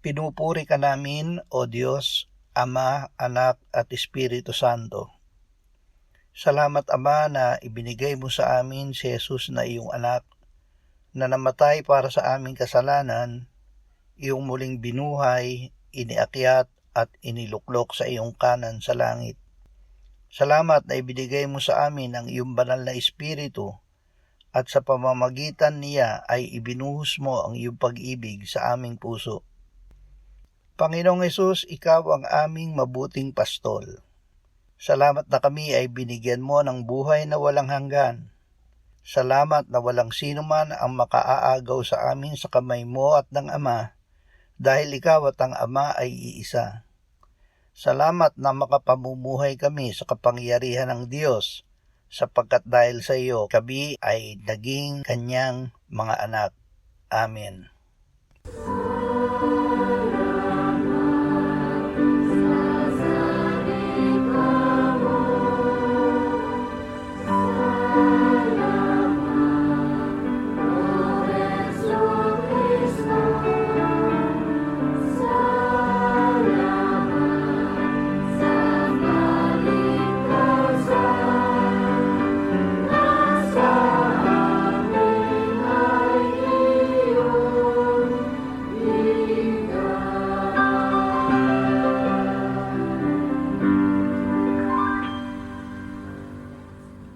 Pinupuri ka namin, O Diyos, Ama, Anak at Espiritu Santo. Salamat, Ama, na ibinigay mo sa amin si Jesus na iyong anak, na namatay para sa aming kasalanan, iyong muling binuhay, iniakyat at iniluklok sa iyong kanan sa langit. Salamat na ibinigay mo sa amin ang iyong banal na Espiritu, at sa pamamagitan niya ay ibinuhos mo ang iyong pag-ibig sa aming puso. Panginoong Hesus, ikaw ang aming mabuting pastol. Salamat na kami ay binigyan mo ng buhay na walang hanggan. Salamat na walang sino man ang makaaagaw sa amin sa kamay mo at ng Ama, dahil ikaw at ang Ama ay iisa. Salamat na makapamumuhay kami sa kapangyarihan ng Diyos, sapagkat dahil sa iyo kami ay naging kanyang mga anak. Amen.